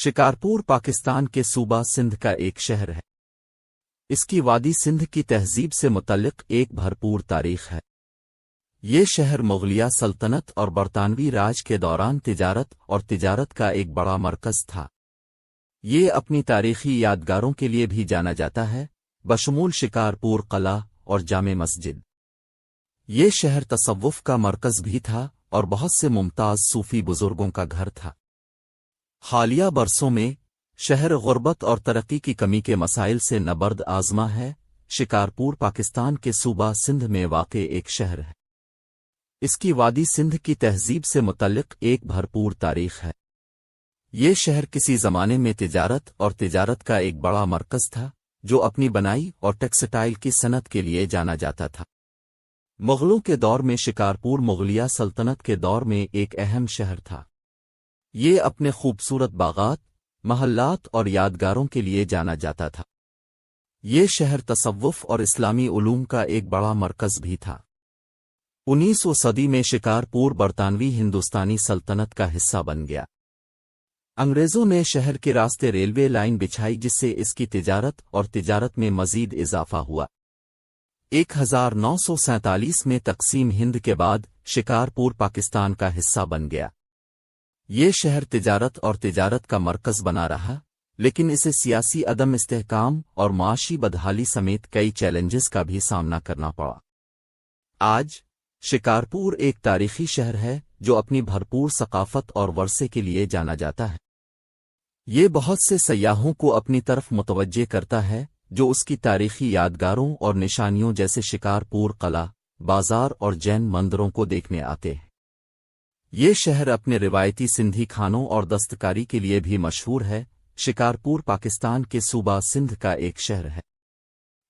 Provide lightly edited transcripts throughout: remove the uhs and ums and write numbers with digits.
شکارپور پاکستان کے صوبہ سندھ کا ایک شہر ہے۔ اس کی وادی سندھ کی تہذیب سے متعلق ایک بھرپور تاریخ ہے۔ یہ شہر مغلیہ سلطنت اور برطانوی راج کے دوران تجارت کا ایک بڑا مرکز تھا۔ یہ اپنی تاریخی یادگاروں کے لیے بھی جانا جاتا ہے، بشمول شکارپور قلعہ اور جامع مسجد۔ یہ شہر تصوف کا مرکز بھی تھا اور بہت سے ممتاز صوفی بزرگوں کا گھر تھا۔ حالیہ برسوں میں شہر غربت اور ترقی کی کمی کے مسائل سے نبرد آزما ہے۔ شکارپور پاکستان کے صوبہ سندھ میں واقع ایک شہر ہے۔ اس کی وادی سندھ کی تہذیب سے متعلق ایک بھرپور تاریخ ہے۔ یہ شہر کسی زمانے میں تجارت کا ایک بڑا مرکز تھا، جو اپنی بنائی اور ٹیکسٹائل کی صنعت کے لیے جانا جاتا تھا۔ مغلوں کے دور میں شکارپور مغلیہ سلطنت کے دور میں ایک اہم شہر تھا۔ یہ اپنے خوبصورت باغات، محلات اور یادگاروں کے لیے جانا جاتا تھا۔ یہ شہر تصوف اور اسلامی علوم کا ایک بڑا مرکز بھی تھا۔ 19ویں صدی میں شکارپور برطانوی ہندوستانی سلطنت کا حصہ بن گیا۔ انگریزوں نے شہر کے راستے ریلوے لائن بچھائی، جس سے اس کی تجارت میں مزید اضافہ ہوا۔ 1947 میں تقسیم ہند کے بعد شکارپور پاکستان کا حصہ بن گیا۔ یہ شہر تجارت کا مرکز بنا رہا، لیکن اسے سیاسی عدم استحکام اور معاشی بدحالی سمیت کئی چیلنجز کا بھی سامنا کرنا پڑا۔ آج شکارپور ایک تاریخی شہر ہے جو اپنی بھرپور ثقافت اور ورثے کے لیے جانا جاتا ہے۔ یہ بہت سے سیاحوں کو اپنی طرف متوجہ کرتا ہے، جو اس کی تاریخی یادگاروں اور نشانیوں جیسے شکارپور قلعہ، بازار اور جین مندروں کو دیکھنے آتے ہیں۔ یہ شہر اپنے روایتی سندھی کھانوں اور دستکاری کے لیے بھی مشہور ہے۔ شکارپور پاکستان کے صوبہ سندھ کا ایک شہر ہے۔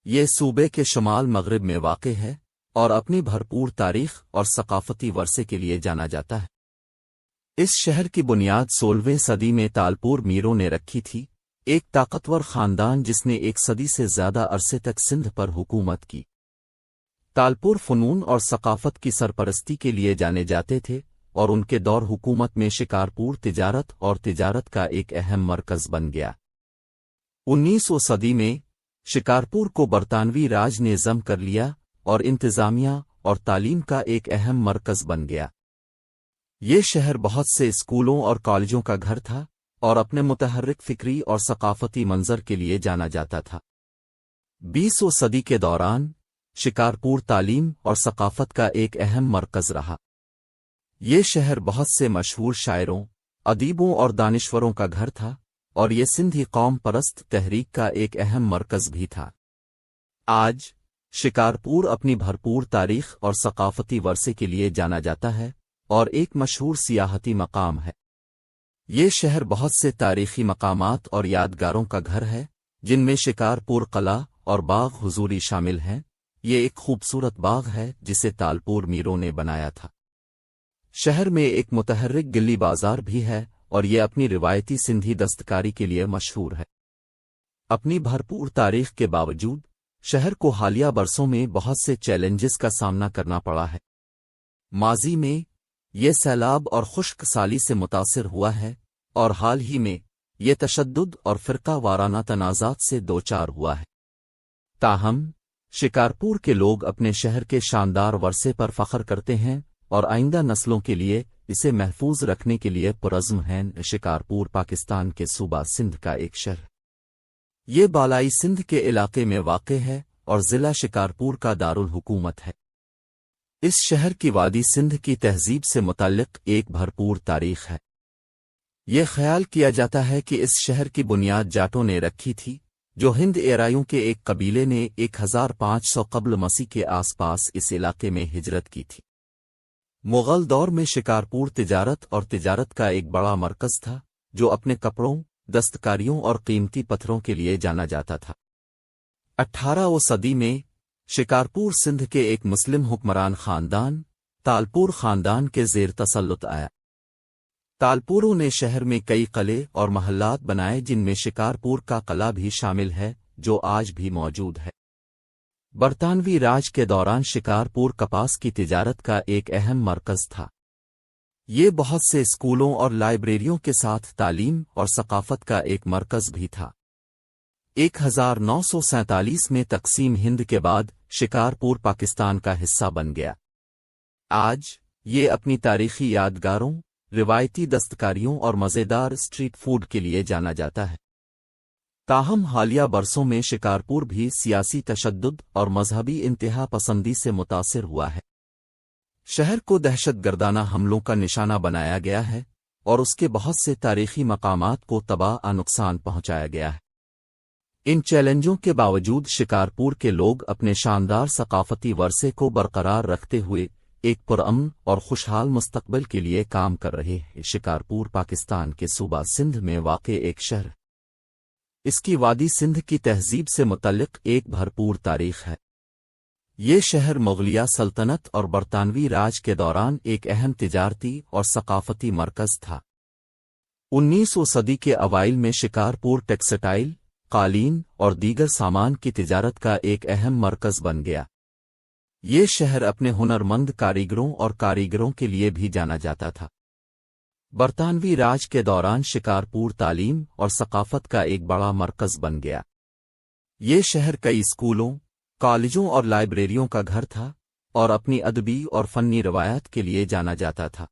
یہ صوبے کے شمال مغرب میں واقع ہے اور اپنی بھرپور تاریخ اور ثقافتی ورثے کے لیے جانا جاتا ہے۔ اس شہر کی بنیاد 16ویں صدی میں تالپور میروں نے رکھی تھی، ایک طاقتور خاندان جس نے ایک صدی سے زیادہ عرصے تک سندھ پر حکومت کی۔ تالپور فنون اور ثقافت کی سرپرستی کے لیے جانے جاتے تھے، اور ان کے دور حکومت میں شکارپور تجارت کا ایک اہم مرکز بن گیا۔ 19ویں صدی میں شکارپور کو برطانوی راج نے ضم کر لیا اور انتظامیہ اور تعلیم کا ایک اہم مرکز بن گیا۔ یہ شہر بہت سے اسکولوں اور کالجوں کا گھر تھا اور اپنے متحرک فکری اور ثقافتی منظر کے لیے جانا جاتا تھا۔ 20ویں صدی کے دوران شکارپور تعلیم اور ثقافت کا ایک اہم مرکز رہا۔ یہ شہر بہت سے مشہور شاعروں، ادیبوں اور دانشوروں کا گھر تھا، اور یہ سندھی قوم پرست تحریک کا ایک اہم مرکز بھی تھا۔ آج شکارپور اپنی بھرپور تاریخ اور ثقافتی ورثے کے لیے جانا جاتا ہے اور ایک مشہور سیاحتی مقام ہے۔ یہ شہر بہت سے تاریخی مقامات اور یادگاروں کا گھر ہے، جن میں شکارپور قلعہ اور باغ حضوری شامل ہیں۔ یہ ایک خوبصورت باغ ہے جسے تالپور میروں نے بنایا تھا۔ شہر میں ایک متحرک گلی بازار بھی ہے، اور یہ اپنی روایتی سندھی دستکاری کے لیے مشہور ہے۔ اپنی بھرپور تاریخ کے باوجود شہر کو حالیہ برسوں میں بہت سے چیلنجز کا سامنا کرنا پڑا ہے۔ ماضی میں یہ سیلاب اور خشک سالی سے متاثر ہوا ہے، اور حال ہی میں یہ تشدد اور فرقہ وارانہ تنازعات سے دوچار ہوا ہے۔ تاہم شکارپور کے لوگ اپنے شہر کے شاندار ورثے پر فخر کرتے ہیں اور آئندہ نسلوں کے لیے اسے محفوظ رکھنے کے لیے پرعزم ہیں۔ شکارپور پاکستان کے صوبہ سندھ کا ایک شہر۔ یہ بالائی سندھ کے علاقے میں واقع ہے اور ضلع شکارپور کا دارالحکومت ہے۔ اس شہر کی وادی سندھ کی تہذیب سے متعلق ایک بھرپور تاریخ ہے۔ یہ خیال کیا جاتا ہے کہ اس شہر کی بنیاد جاٹوں نے رکھی تھی، جو ہند ایرائیوں کے ایک قبیلے نے 1500 قبل مسیح کے آس پاس اس علاقے میں ہجرت کی تھی۔ مغل دور میں شکارپور تجارت کا ایک بڑا مرکز تھا، جو اپنے کپڑوں، دستکاریوں اور قیمتی پتھروں کے لیے جانا جاتا تھا۔ 18ویں صدی میں شکارپور سندھ کے ایک مسلم حکمران خاندان، تالپور خاندان کے زیر تسلط آیا۔ تالپوروں نے شہر میں کئی قلعے اور محلات بنائے، جن میں شکارپور کا قلعہ بھی شامل ہے، جو آج بھی موجود ہے۔ برطانوی راج کے دوران شکارپور کپاس کی تجارت کا ایک اہم مرکز تھا۔ یہ بہت سے اسکولوں اور لائبریریوں کے ساتھ تعلیم اور ثقافت کا ایک مرکز بھی تھا۔ 1947 میں تقسیم ہند کے بعد شکارپور پاکستان کا حصہ بن گیا۔ آج یہ اپنی تاریخی یادگاروں، روایتی دستکاریوں اور مزیدار اسٹریٹ فوڈ کے لیے جانا جاتا ہے۔ تاہم حالیہ برسوں میں شکارپور بھی سیاسی تشدد اور مذہبی انتہا پسندی سے متاثر ہوا ہے۔ شہر کو دہشت گردانہ حملوں کا نشانہ بنایا گیا ہے اور اس کے بہت سے تاریخی مقامات کو تباہ نقصان پہنچایا گیا ہے۔ ان چیلنجوں کے باوجود شکارپور کے لوگ اپنے شاندار ثقافتی ورثے کو برقرار رکھتے ہوئے ایک پرامن اور خوشحال مستقبل کے لیے کام کر رہے ہیں۔ شکارپور پاکستان کے صوبہ سندھ میں واقع ایک شہر ہے۔ اس کی وادی سندھ کی تہذیب سے متعلق ایک بھرپور تاریخ ہے۔ یہ شہر مغلیہ سلطنت اور برطانوی راج کے دوران ایک اہم تجارتی اور ثقافتی مرکز تھا۔ 19ویں صدی کے اوائل میں شکارپور ٹیکسٹائل، قالین اور دیگر سامان کی تجارت کا ایک اہم مرکز بن گیا۔ یہ شہر اپنے ہنرمند کاریگروں اور کاریگروں کے لیے بھی جانا جاتا تھا۔ برطانوی راج کے دوران شکارپور تعلیم اور ثقافت کا ایک بڑا مرکز بن گیا۔ یہ شہر کئی اسکولوں، کالجوں اور لائبریریوں کا گھر تھا اور اپنی ادبی اور فنی روایات کے لیے جانا جاتا تھا۔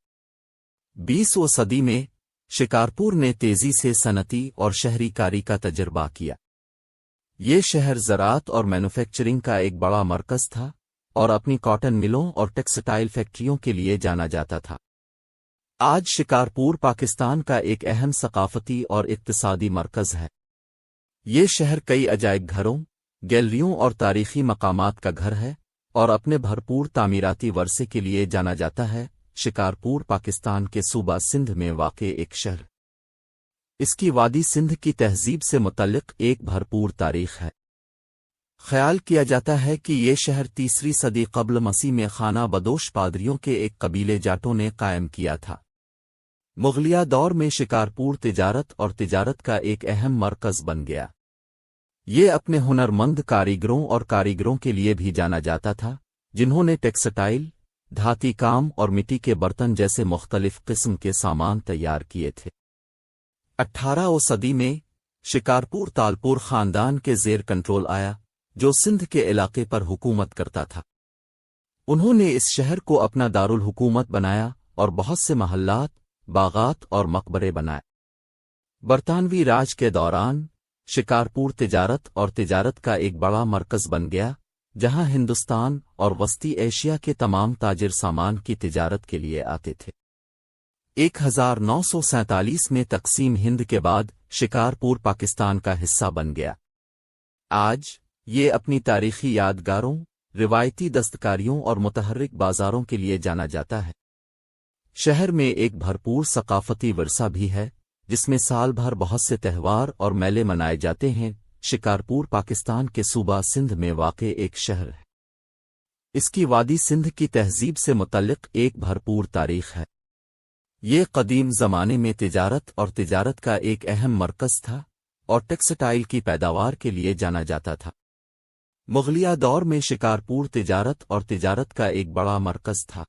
20ویں صدی میں شکارپور نے تیزی سے صنعتی اور شہری کاری کا تجربہ کیا۔ یہ شہر زراعت اور مینوفیکچرنگ کا ایک بڑا مرکز تھا اور اپنی کاٹن ملوں اور ٹیکسٹائل فیکٹریوں کے لیے جانا جاتا تھا۔ آج شکارپور پاکستان کا ایک اہم ثقافتی اور اقتصادی مرکز ہے۔ یہ شہر کئی عجائب گھروں، گیلریوں اور تاریخی مقامات کا گھر ہے اور اپنے بھرپور تعمیراتی ورثے کے لیے جانا جاتا ہے۔ شکارپور پاکستان کے صوبہ سندھ میں واقع ایک شہر۔ اس کی وادی سندھ کی تہذیب سے متعلق ایک بھرپور تاریخ ہے۔ خیال کیا جاتا ہے کہ یہ شہر 3 صدی قبل مسیح میں خانہ بدوش پادریوں کے ایک قبیلے جاٹوں نے قائم کیا تھا۔ مغلیہ دور میں شکارپور تجارت کا ایک اہم مرکز بن گیا۔ یہ اپنے ہنرمند کاریگروں کے لیے بھی جانا جاتا تھا، جنہوں نے ٹیکسٹائل، دھاتی کام اور مٹی کے برتن جیسے مختلف قسم کے سامان تیار کیے تھے۔ 18ویں صدی میں شکارپور تالپور خاندان کے زیر کنٹرول آیا، جو سندھ کے علاقے پر حکومت کرتا تھا۔ انہوں نے اس شہر کو اپنا دارالحکومت بنایا اور بہت سے محلات، باغات اور مقبرے بنائے۔ برطانوی راج کے دوران شکارپور تجارت کا ایک بڑا مرکز بن گیا، جہاں ہندوستان اور وسطی ایشیا کے تمام تاجر سامان کی تجارت کے لیے آتے تھے۔ 1947 میں تقسیم ہند کے بعد شکارپور پاکستان کا حصہ بن گیا۔ آج یہ اپنی تاریخی یادگاروں، روایتی دستکاریوں اور متحرک بازاروں کے لیے جانا جاتا ہے۔ شہر میں ایک بھرپور ثقافتی ورثہ بھی ہے، جس میں سال بھر بہت سے تہوار اور میلے منائے جاتے ہیں۔ شکارپور پاکستان کے صوبہ سندھ میں واقع ایک شہر ہے۔ اس کی وادی سندھ کی تہذیب سے متعلق ایک بھرپور تاریخ ہے۔ یہ قدیم زمانے میں تجارت کا ایک اہم مرکز تھا اور ٹیکسٹائل کی پیداوار کے لیے جانا جاتا تھا۔ مغلیہ دور میں شکارپور تجارت کا ایک بڑا مرکز تھا۔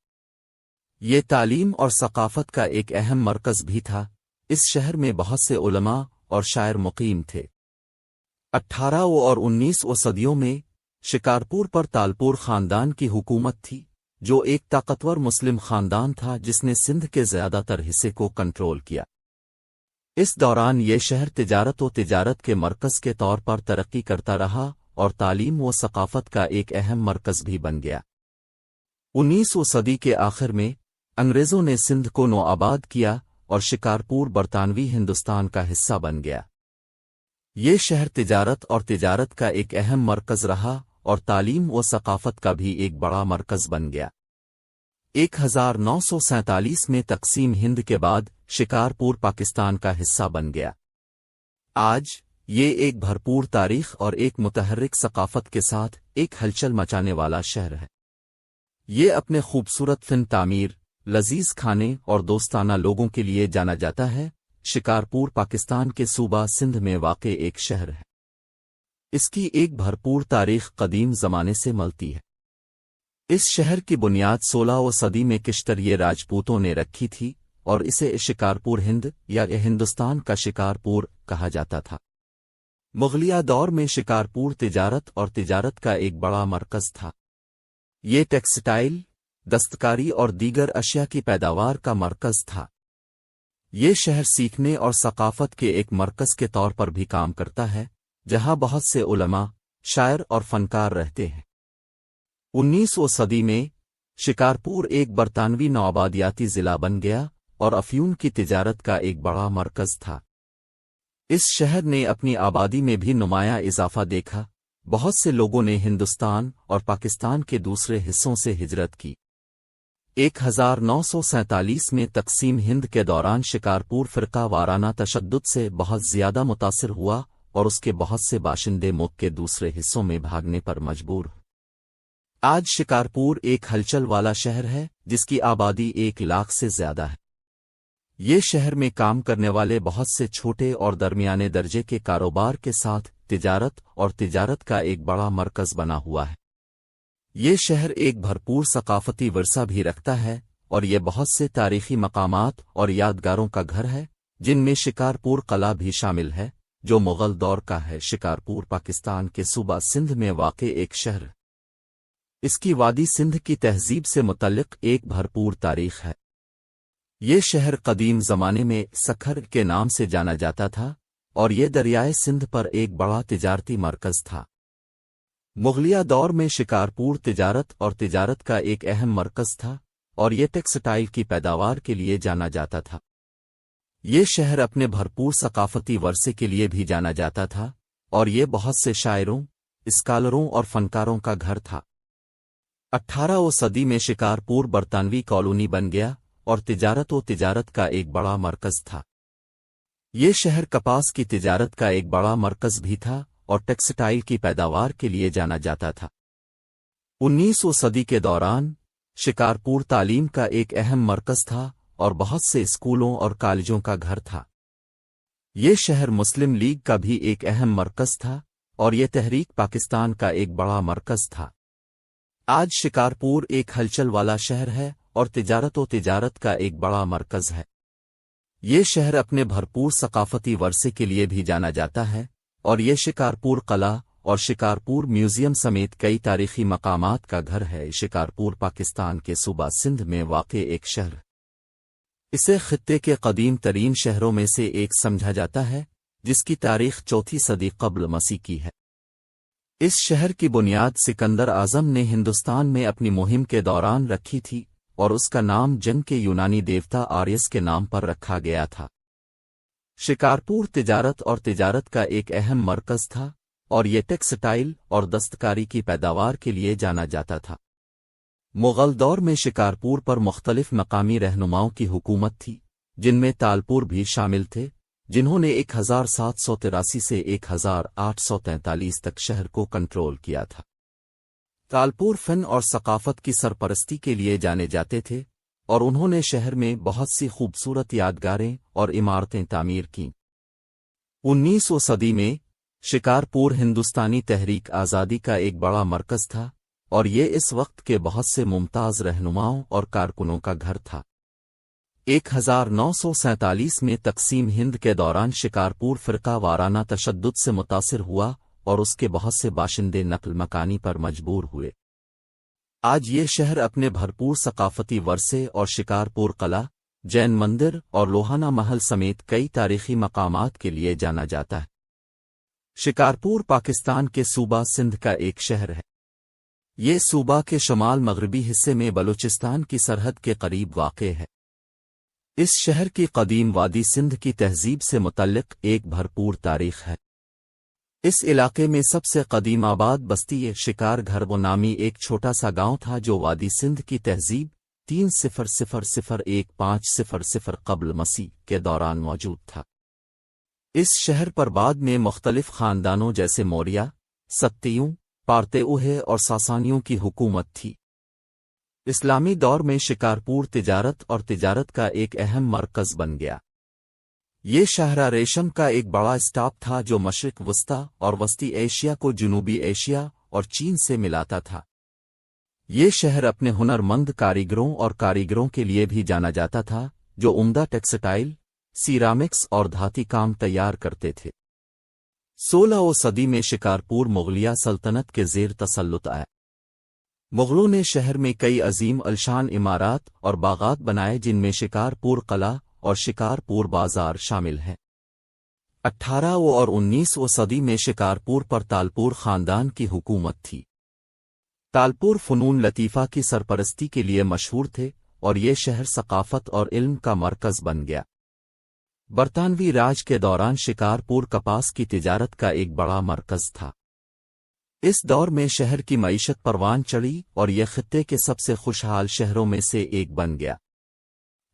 یہ تعلیم اور ثقافت کا ایک اہم مرکز بھی تھا۔ اس شہر میں بہت سے علماء اور شاعر مقیم تھے۔ 18ویں اور 19ویں صدیوں میں شکارپور پر تالپور خاندان کی حکومت تھی، جو ایک طاقتور مسلم خاندان تھا جس نے سندھ کے زیادہ تر حصے کو کنٹرول کیا۔ اس دوران یہ شہر تجارت کے مرکز کے طور پر ترقی کرتا رہا اور تعلیم و ثقافت کا ایک اہم مرکز بھی بن گیا۔ 19ویں صدی کے آخر میں انگریزوں نے سندھ کو نوآباد کیا اور شکارپور برطانوی ہندوستان کا حصہ بن گیا۔ یہ شہر تجارت کا ایک اہم مرکز رہا اور تعلیم و ثقافت کا بھی ایک بڑا مرکز بن گیا۔ 1947 میں تقسیم ہند کے بعد شکارپور پاکستان کا حصہ بن گیا۔ آج یہ ایک بھرپور تاریخ اور ایک متحرک ثقافت کے ساتھ ایک ہلچل مچانے والا شہر ہے۔ یہ اپنے خوبصورت فن تعمیر، لذیذ کھانے اور دوستانہ لوگوں کے لیے جانا جاتا ہے۔ شکارپور پاکستان کے صوبہ سندھ میں واقع ایک شہر ہے۔ اس کی ایک بھرپور تاریخ قدیم زمانے سے ملتی ہے۔ اس شہر کی بنیاد 16ویں صدی میں کشتریے راجپوتوں نے رکھی تھی اور اسے شکارپور ہند یا ہندوستان کا شکارپور کہا جاتا تھا۔ مغلیہ دور میں شکارپور تجارت کا ایک بڑا مرکز تھا۔ یہ ٹیکسٹائل، دستکاری اور دیگر اشیاء کی پیداوار کا مرکز تھا۔ یہ شہر سیکھنے اور ثقافت کے ایک مرکز کے طور پر بھی کام کرتا ہے، جہاں بہت سے علماء، شاعر اور فنکار رہتے ہیں۔ 19ویں صدی میں شکارپور ایک برطانوی نوآبادیاتی ضلع بن گیا اور افیون کی تجارت کا ایک بڑا مرکز تھا۔ اس شہر نے اپنی آبادی میں بھی نمایاں اضافہ دیکھا۔ بہت سے لوگوں نے ہندوستان اور پاکستان کے دوسرے حصوں سے ہجرت کی۔ 1947 میں تقسیم ہند کے دوران شکارپور فرقہ وارانہ تشدد سے بہت زیادہ متاثر ہوا اور اس کے بہت سے باشندے ملک کے دوسرے حصوں میں بھاگنے پر مجبور ہوئے۔ آج شکارپور ایک ہلچل والا شہر ہے جس کی آبادی 1 لاکھ سے زیادہ ہے۔ یہ شہر میں کام کرنے والے بہت سے چھوٹے اور درمیانے درجے کے کاروبار کے ساتھ تجارت کا ایک بڑا مرکز بنا ہوا ہے۔ یہ شہر ایک بھرپور ثقافتی ورثہ بھی رکھتا ہے اور یہ بہت سے تاریخی مقامات اور یادگاروں کا گھر ہے، جن میں شکارپور قلعہ بھی شامل ہے، جو مغل دور کا ہے۔ شکارپور پاکستان کے صوبہ سندھ میں واقع ایک شہر ہے۔ اس کی وادی سندھ کی تہذیب سے متعلق ایک بھرپور تاریخ ہے۔ یہ شہر قدیم زمانے میں سکھر کے نام سے جانا جاتا تھا اور یہ دریائے سندھ پر ایک بڑا تجارتی مرکز تھا۔ مغلیہ دور میں شکارپور تجارت کا ایک اہم مرکز تھا اور یہ ٹیکسٹائل کی پیداوار کے لیے جانا جاتا تھا۔ یہ شہر اپنے بھرپور ثقافتی ورثے کے لیے بھی جانا جاتا تھا اور یہ بہت سے شاعروں، اسکالروں اور فنکاروں کا گھر تھا۔ 18ویں صدی میں شکارپور برطانوی کالونی بن گیا اور تجارت کا ایک بڑا مرکز تھا۔ یہ شہر کپاس کی تجارت کا ایک بڑا مرکز بھی تھا اور ٹیکسٹائل کی پیداوار کے لیے جانا جاتا تھا۔ 19ویں صدی کے دوران شکارپور تعلیم کا ایک اہم مرکز تھا اور بہت سے اسکولوں اور کالجوں کا گھر تھا۔ یہ شہر مسلم لیگ کا بھی ایک اہم مرکز تھا اور یہ تحریک پاکستان کا ایک بڑا مرکز تھا۔ آج شکارپور ایک ہلچل والا شہر ہے اور تجارت کا ایک بڑا مرکز ہے۔ یہ شہر اپنے بھرپور ثقافتی ورثے کے لیے بھی جانا جاتا ہے اور یہ شکارپور قلعہ اور شکارپور میوزیم سمیت کئی تاریخی مقامات کا گھر ہے۔ شکارپور پاکستان کے صوبہ سندھ میں واقع ایک شہر، اسے خطے کے قدیم ترین شہروں میں سے ایک سمجھا جاتا ہے، جس کی تاریخ 4 صدی قبل مسیح کی ہے۔ اس شہر کی بنیاد سکندر اعظم نے ہندوستان میں اپنی مہم کے دوران رکھی تھی اور اس کا نام جنگ کے یونانی دیوتا آریس کے نام پر رکھا گیا تھا۔ شکارپور تجارت کا ایک اہم مرکز تھا اور یہ ٹیکسٹائل اور دستکاری کی پیداوار کے لیے جانا جاتا تھا۔ مغل دور میں شکارپور پر مختلف مقامی رہنماؤں کی حکومت تھی، جن میں تالپور بھی شامل تھے، جنہوں نے 1783 سے 1843 تک شہر کو کنٹرول کیا تھا۔ تالپور فن اور ثقافت کی سرپرستی کے لیے جانے جاتے تھے اور انہوں نے شہر میں بہت سی خوبصورت یادگاریں اور عمارتیں تعمیر کیں۔ 19ویں صدی میں شکارپور ہندوستانی تحریک آزادی کا ایک بڑا مرکز تھا اور یہ اس وقت کے بہت سے ممتاز رہنماؤں اور کارکنوں کا گھر تھا۔ 1947 میں تقسیم ہند کے دوران شکارپور فرقہ وارانہ تشدد سے متاثر ہوا اور اس کے بہت سے باشندے نقل مکانی پر مجبور ہوئے۔ آج یہ شہر اپنے بھرپور ثقافتی ورثے اور شکارپور قلعہ، جین مندر اور لوہانہ محل سمیت کئی تاریخی مقامات کے لیے جانا جاتا ہے۔ شکارپور پاکستان کے صوبہ سندھ کا ایک شہر ہے۔ یہ صوبہ کے شمال مغربی حصے میں بلوچستان کی سرحد کے قریب واقع ہے۔ اس شہر کی قدیم وادی سندھ کی تہذیب سے متعلق ایک بھرپور تاریخ ہے۔ اس علاقے میں سب سے قدیم آباد بستی شکار گھر وہ نامی ایک چھوٹا سا گاؤں تھا جو وادی سندھ کی تہذیب 3000-1500 قبل مسیح کے دوران موجود تھا۔ اس شہر پر بعد میں مختلف خاندانوں جیسے موریہ، ستیوں، پارتےوہے اور ساسانیوں کی حکومت تھی۔ اسلامی دور میں شکارپور تجارت کا ایک اہم مرکز بن گیا۔ یہ شاہراہ ریشم کا ایک بڑا اسٹاپ تھا جو مشرق وسطی اور وسطی ایشیا کو جنوبی ایشیا اور چین سے ملاتا تھا۔ یہ شہر اپنے ہنر مند کاریگروں کے لیے بھی جانا جاتا تھا، جو عمدہ ٹیکسٹائل، سیرامکس اور دھاتی کام تیار کرتے تھے۔ 16ویں صدی میں شکارپور مغلیہ سلطنت کے زیر تسلط آیا۔ مغلوں نے شہر میں کئی عظیم الشان عمارات اور باغات بنائے جن میں شکارپور قلعہ اور شکارپور بازار شامل ہیں۔ 18ویں اور 19ویں صدی میں شکارپور پر تالپور خاندان کی حکومت تھی۔ تالپور فنون لطیفہ کی سرپرستی کے لیے مشہور تھے اور یہ شہر ثقافت اور علم کا مرکز بن گیا۔ برطانوی راج کے دوران شکارپور کپاس کی تجارت کا ایک بڑا مرکز تھا۔ اس دور میں شہر کی معیشت پروان چڑھی اور یہ خطے کے سب سے خوشحال شہروں میں سے ایک بن گیا۔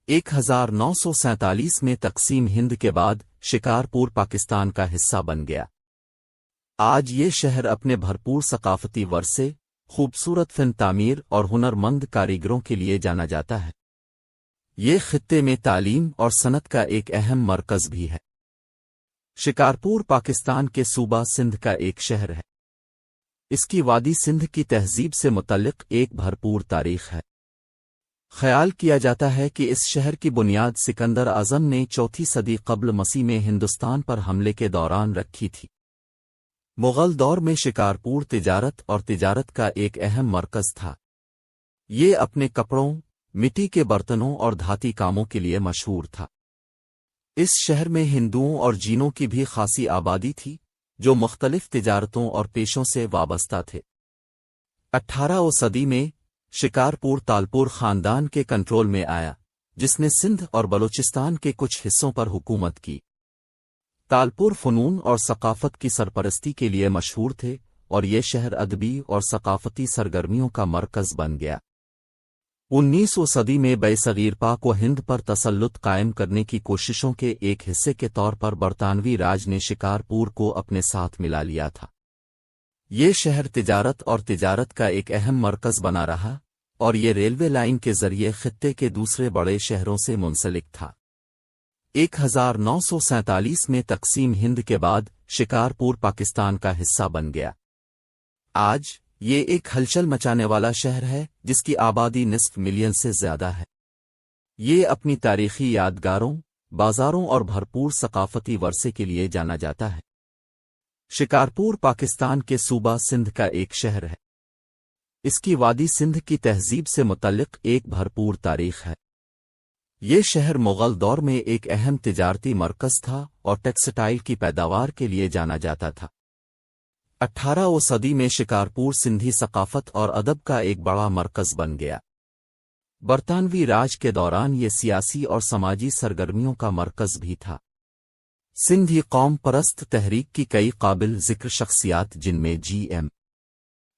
1947 میں تقسیم ہند کے بعد شکارپور پاکستان کا حصہ بن گیا۔ آج یہ شہر اپنے بھرپور ثقافتی ورثے، خوبصورت فن تعمیر اور ہنرمند کاریگروں کے لیے جانا جاتا ہے۔ یہ خطے میں تعلیم اور صنعت کا ایک اہم مرکز بھی ہے۔ شکارپور پاکستان کے صوبہ سندھ کا ایک شہر ہے۔ اس کی وادی سندھ کی تہذیب سے متعلق ایک بھرپور تاریخ ہے۔ خیال کیا جاتا ہے کہ اس شہر کی بنیاد سکندر اعظم نے 4 صدی قبل مسیح میں ہندوستان پر حملے کے دوران رکھی تھی۔ مغل دور میں شکارپور تجارت کا ایک اہم مرکز تھا۔ یہ اپنے کپڑوں، مٹی کے برتنوں اور دھاتی کاموں کے لیے مشہور تھا۔ اس شہر میں ہندوؤں اور جینوں کی بھی خاصی آبادی تھی جو مختلف تجارتوں اور پیشوں سے وابستہ تھے۔ 18ویں صدی میں شکارپور تالپور خاندان کے کنٹرول میں آیا، جس نے سندھ اور بلوچستان کے کچھ حصوں پر حکومت کی۔ تالپور فنون اور ثقافت کی سرپرستی کے لیے مشہور تھے اور یہ شہر ادبی اور ثقافتی سرگرمیوں کا مرکز بن گیا۔ 19ویں صدی میں برصغیر پاک و ہند پر تسلط قائم کرنے کی کوششوں کے ایک حصے کے طور پر برطانوی راج نے شکارپور کو اپنے ساتھ ملا لیا تھا۔ یہ شہر تجارت کا ایک اہم مرکز بنا رہا اور یہ ریلوے لائن کے ذریعے خطے کے دوسرے بڑے شہروں سے منسلک تھا۔ 1947 میں تقسیم ہند کے بعد شکارپور پاکستان کا حصہ بن گیا۔ آج یہ ایک ہلچل مچانے والا شہر ہے جس کی آبادی نصف ملین سے زیادہ ہے۔ یہ اپنی تاریخی یادگاروں، بازاروں اور بھرپور ثقافتی ورثے کے لیے جانا جاتا ہے۔ شکارپور پاکستان کے صوبہ سندھ کا ایک شہر ہے۔ اس کی وادی سندھ کی تہذیب سے متعلق ایک بھرپور تاریخ ہے۔ یہ شہر مغل دور میں ایک اہم تجارتی مرکز تھا اور ٹیکسٹائل کی پیداوار کے لیے جانا جاتا تھا۔ 18ویں صدی میں شکارپور سندھی ثقافت اور ادب کا ایک بڑا مرکز بن گیا۔ برطانوی راج کے دوران یہ سیاسی اور سماجی سرگرمیوں کا مرکز بھی تھا۔ سندھی قوم پرست تحریک کی کئی قابل ذکر شخصیات جن میں جی ایم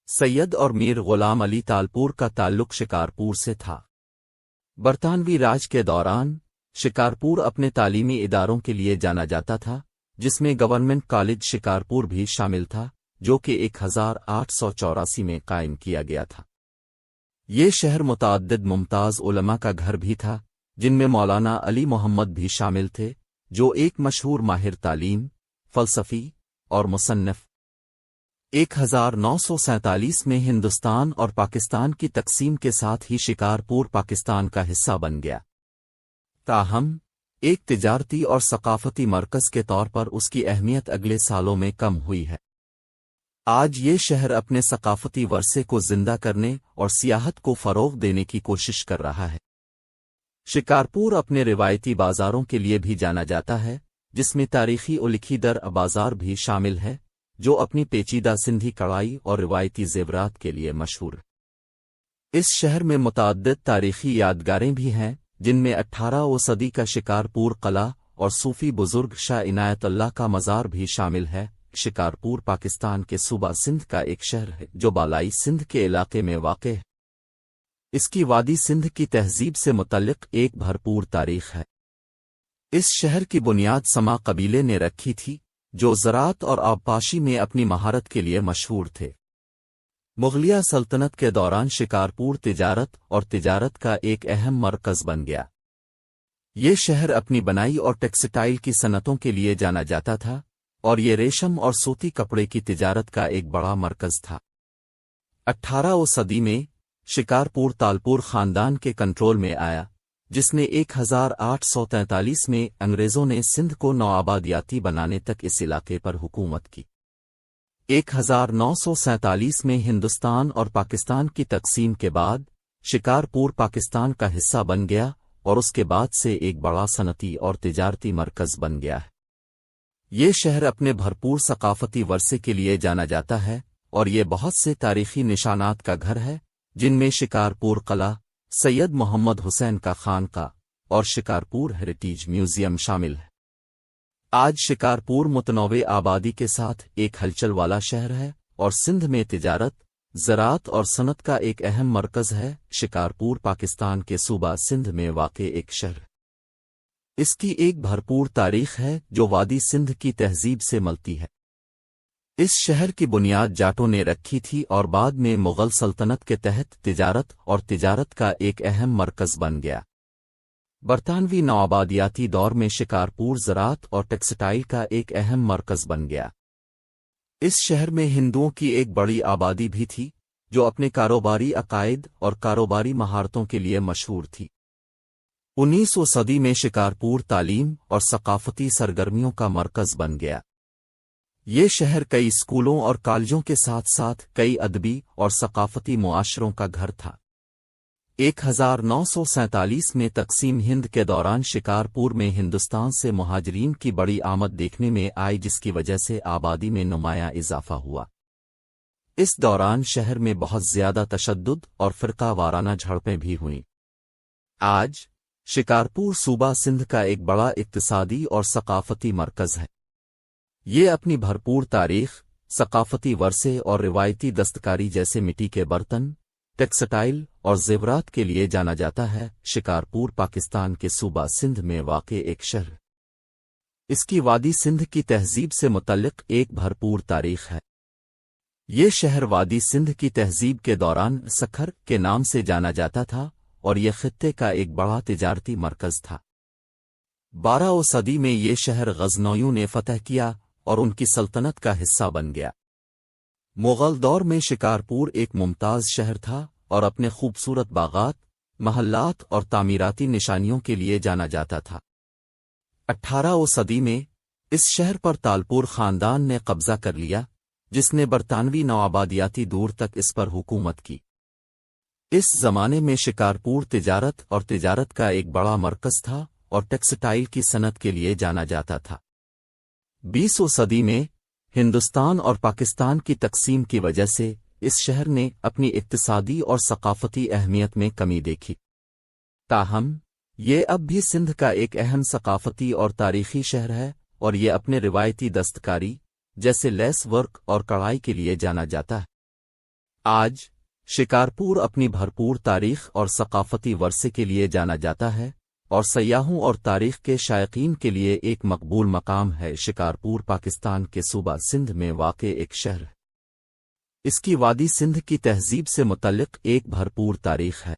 سید اور میر غلام علی تالپور کا تعلق شکارپور سے تھا۔ برطانوی راج کے دوران شکارپور اپنے تعلیمی اداروں کے لیے جانا جاتا تھا، جس میں گورنمنٹ کالج شکارپور بھی شامل تھا، جو کہ 1884 میں قائم کیا گیا تھا۔ یہ شہر متعدد ممتاز علماء کا گھر بھی تھا، جن میں مولانا علی محمد بھی شامل تھے، جو ایک مشہور ماہر تعلیم، فلسفی اور مصنف۔ 1947 میں ہندوستان اور پاکستان کی تقسیم کے ساتھ ہی شکارپور پاکستان کا حصہ بن گیا۔ تاہم ایک تجارتی اور ثقافتی مرکز کے طور پر اس کی اہمیت اگلے سالوں میں کم ہوئی ہے۔ آج یہ شہر اپنے ثقافتی ورثے کو زندہ کرنے اور سیاحت کو فروغ دینے کی کوشش کر رہا ہے۔ شکارپور اپنے روایتی بازاروں کے لیے بھی جانا جاتا ہے، جس میں تاریخی اولکھی در بازار بھی شامل ہے، جو اپنی پیچیدہ سندھی کڑھائی اور روایتی زیورات کے لیے مشہور ہے۔ اس شہر میں متعدد تاریخی یادگاریں بھی ہیں، جن میں 18ویں صدی کا شکارپور قلعہ اور صوفی بزرگ شاہ عنایت اللہ کا مزار بھی شامل ہے۔ شکارپور پاکستان کے صوبہ سندھ کا ایک شہر ہے جو بالائی سندھ کے علاقے میں واقع ہے۔ اس کی وادی سندھ کی تہذیب سے متعلق ایک بھرپور تاریخ ہے۔ اس شہر کی بنیاد سما قبیلے نے رکھی تھی، جو زراعت اور آبپاشی میں اپنی مہارت کے لیے مشہور تھے۔ مغلیہ سلطنت کے دوران شکارپور تجارت کا ایک اہم مرکز بن گیا۔ یہ شہر اپنی بنائی اور ٹیکسٹائل کی صنعتوں کے لیے جانا جاتا تھا، اور یہ ریشم اور سوتی کپڑے کی تجارت کا ایک بڑا مرکز تھا۔ 18ویں صدی میں شکارپور تالپور خاندان کے کنٹرول میں آیا، جس نے 1843 میں انگریزوں نے سندھ کو نوآبادیاتی بنانے تک اس علاقے پر حکومت کی۔ 1947 میں ہندوستان اور پاکستان کی تقسیم کے بعد شکارپور پاکستان کا حصہ بن گیا اور اس کے بعد سے ایک بڑا صنعتی اور تجارتی مرکز بن گیا ہے۔ یہ شہر اپنے بھرپور ثقافتی ورثے کے لیے جانا جاتا ہے اور یہ بہت سے تاریخی نشانات کا گھر ہے، جن میں شکارپور قلعہ، سید محمد حسین کا خانقاہ اور شکارپور ہیریٹیج میوزیم شامل ہے۔ آج شکارپور متنوع آبادی کے ساتھ ایک ہلچل والا شہر ہے اور سندھ میں تجارت، زراعت اور صنعت کا ایک اہم مرکز ہے۔ شکارپور پاکستان کے صوبہ سندھ میں واقع ایک شہر۔ اس کی ایک بھرپور تاریخ ہے جو وادی سندھ کی تہذیب سے ملتی ہے۔ اس شہر کی بنیاد جاٹوں نے رکھی تھی اور بعد میں مغل سلطنت کے تحت تجارت کا ایک اہم مرکز بن گیا۔ برطانوی نوآبادیاتی دور میں شکارپور زراعت اور ٹیکسٹائل کا ایک اہم مرکز بن گیا۔ اس شہر میں ہندوؤں کی ایک بڑی آبادی بھی تھی جو اپنے کاروباری عقائد اور کاروباری مہارتوں کے لیے مشہور تھی۔ 19ویں صدی میں شکارپور تعلیم اور ثقافتی سرگرمیوں کا مرکز بن گیا۔ یہ شہر کئی اسکولوں اور کالجوں کے ساتھ ساتھ کئی ادبی اور ثقافتی معاشروں کا گھر تھا۔ 1947 میں تقسیم ہند کے دوران شکارپور میں ہندوستان سے مہاجرین کی بڑی آمد دیکھنے میں آئی، جس کی وجہ سے آبادی میں نمایاں اضافہ ہوا۔ اس دوران شہر میں بہت زیادہ تشدد اور فرقہ وارانہ جھڑپیں بھی ہوئیں۔ آج شکارپور صوبہ سندھ کا ایک بڑا اقتصادی اور ثقافتی مرکز ہے۔ یہ اپنی بھرپور تاریخ، ثقافتی ورثے اور روایتی دستکاری جیسے مٹی کے برتن، ٹیکسٹائل اور زیورات کے لیے جانا جاتا ہے۔ شکارپور پاکستان کے صوبہ سندھ میں واقع ایک شہر۔ اس کی وادی سندھ کی تہذیب سے متعلق ایک بھرپور تاریخ ہے۔ یہ شہر وادی سندھ کی تہذیب کے دوران سکھر کے نام سے جانا جاتا تھا اور یہ خطے کا ایک بڑا تجارتی مرکز تھا۔ 12ویں صدی میں یہ شہر غزنویوں نے فتح کیا اور ان کی سلطنت کا حصہ بن گیا۔ مغل دور میں شکارپور ایک ممتاز شہر تھا اور اپنے خوبصورت باغات، محلات اور تعمیراتی نشانیوں کے لیے جانا جاتا تھا۔ 18ویں صدی میں اس شہر پر تالپور خاندان نے قبضہ کر لیا، جس نے برطانوی نوآبادیاتی دور تک اس پر حکومت کی۔ اس زمانے میں شکارپور تجارت کا ایک بڑا مرکز تھا اور ٹیکسٹائل کی صنعت کے لیے جانا جاتا تھا۔ 20ویں صدی میں ہندوستان اور پاکستان کی تقسیم کی وجہ سے اس شہر نے اپنی اقتصادی اور ثقافتی اہمیت میں کمی دیکھی۔ تاہم یہ اب بھی سندھ کا ایک اہم ثقافتی اور تاریخی شہر ہے اور یہ اپنے روایتی دستکاری جیسے لیس ورک اور کڑھائی کے لیے جانا جاتا ہے۔ آج شکارپور اپنی بھرپور تاریخ اور ثقافتی ورثے کے لیے جانا جاتا ہے اور سیاحوں اور تاریخ کے شائقین کے لیے ایک مقبول مقام ہے۔ شکارپور پاکستان کے صوبہ سندھ میں واقع ایک شہر ہے۔ اس کی وادی سندھ کی تہذیب سے متعلق ایک بھرپور تاریخ ہے۔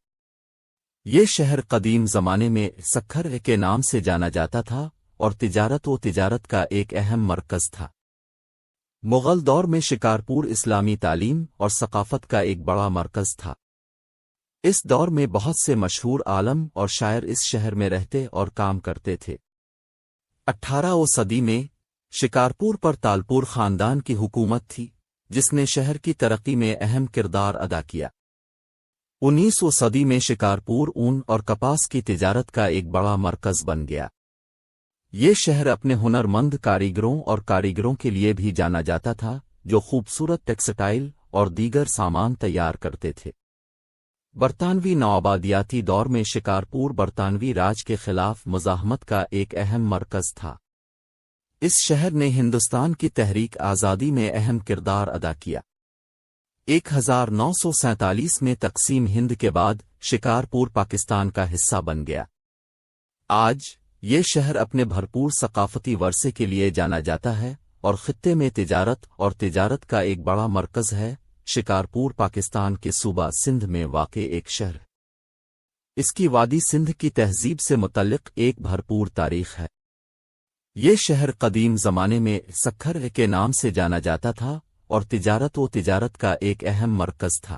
یہ شہر قدیم زمانے میں سکھر کے نام سے جانا جاتا تھا اور تجارت کا ایک اہم مرکز تھا۔ مغل دور میں شکارپور اسلامی تعلیم اور ثقافت کا ایک بڑا مرکز تھا۔ اس دور میں بہت سے مشہور عالم اور شاعر اس شہر میں رہتے اور کام کرتے تھے۔ 18ویں صدی میں شکارپور پر تالپور خاندان کی حکومت تھی، جس نے شہر کی ترقی میں اہم کردار ادا کیا۔ 19ویں صدی میں شکارپور اون اور کپاس کی تجارت کا ایک بڑا مرکز بن گیا۔ یہ شہر اپنے ہنرمند کاریگروں کے لیے بھی جانا جاتا تھا، جو خوبصورت ٹیکسٹائل اور دیگر سامان تیار کرتے تھے۔ برطانوی نوآبادیاتی دور میں شکارپور برطانوی راج کے خلاف مزاحمت کا ایک اہم مرکز تھا۔ اس شہر نے ہندوستان کی تحریک آزادی میں اہم کردار ادا کیا۔ 1947 میں تقسیم ہند کے بعد شکارپور پاکستان کا حصہ بن گیا۔ آج یہ شہر اپنے بھرپور ثقافتی ورثے کے لیے جانا جاتا ہے اور خطے میں تجارت کا ایک بڑا مرکز ہے۔ شکارپور پاکستان کے صوبہ سندھ میں واقع ایک شہر۔ اس کی وادی سندھ کی تہذیب سے متعلق ایک بھرپور تاریخ ہے۔ یہ شہر قدیم زمانے میں سکھر کے نام سے جانا جاتا تھا اور تجارت کا ایک اہم مرکز تھا۔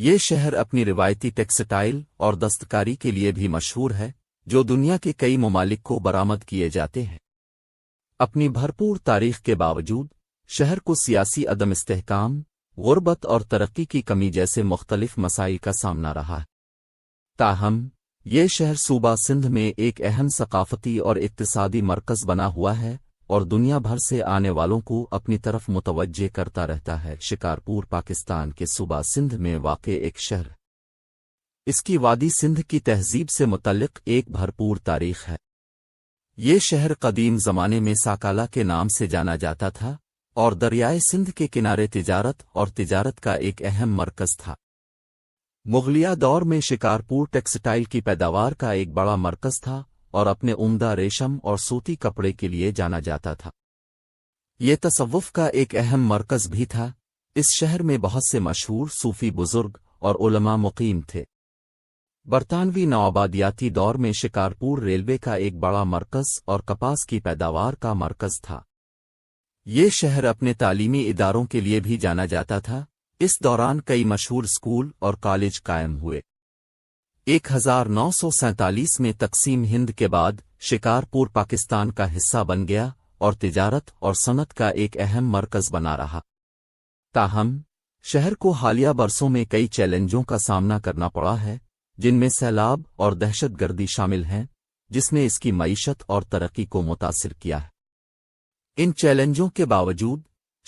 یہ شہر اپنی روایتی ٹیکسٹائل اور دستکاری کے لیے بھی مشہور ہے جو دنیا کے کئی ممالک کو برآمد کیے جاتے ہیں۔ اپنی بھرپور تاریخ کے باوجود شہر کو سیاسی عدم استحکام، غربت اور ترقی کی کمی جیسے مختلف مسائل کا سامنا رہا ہے۔ تاہم یہ شہر صوبہ سندھ میں ایک اہم ثقافتی اور اقتصادی مرکز بنا ہوا ہے اور دنیا بھر سے آنے والوں کو اپنی طرف متوجہ کرتا رہتا ہے۔ شکارپور پاکستان کے صوبہ سندھ میں واقع ایک شہر ہے۔ اس کی وادی سندھ کی تہذیب سے متعلق ایک بھرپور تاریخ ہے۔ یہ شہر قدیم زمانے میں ساکالہ کے نام سے جانا جاتا تھا اور دریائے سندھ کے کنارے تجارت کا ایک اہم مرکز تھا۔ مغلیہ دور میں شکارپور ٹیکسٹائل کی پیداوار کا ایک بڑا مرکز تھا اور اپنے عمدہ ریشم اور سوتی کپڑے کے لیے جانا جاتا تھا۔ یہ تصوف کا ایک اہم مرکز بھی تھا۔ اس شہر میں بہت سے مشہور صوفی بزرگ اور علماء مقیم تھے۔ برطانوی نوآبادیاتی دور میں شکارپور ریلوے کا ایک بڑا مرکز اور کپاس کی پیداوار کا مرکز تھا۔ یہ شہر اپنے تعلیمی اداروں کے لیے بھی جانا جاتا تھا۔ اس دوران کئی مشہور اسکول اور کالج قائم ہوئے۔ 1947 میں تقسیم ہند کے بعد شکارپور پاکستان کا حصہ بن گیا اور تجارت اور صنعت کا ایک اہم مرکز بنا رہا۔ تاہم شہر کو حالیہ برسوں میں کئی چیلنجوں کا سامنا کرنا پڑا ہے، جن میں سیلاب اور دہشت گردی شامل ہیں، جس نے اس کی معیشت اور ترقی کو متاثر کیا ہے۔ ان چیلنجوں کے باوجود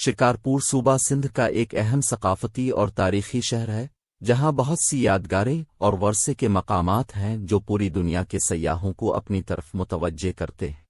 شکارپور صوبہ سندھ کا ایک اہم ثقافتی اور تاریخی شہر ہے، جہاں بہت سی یادگاریں اور ورثے کے مقامات ہیں جو پوری دنیا کے سیاحوں کو اپنی طرف متوجہ کرتے ہیں۔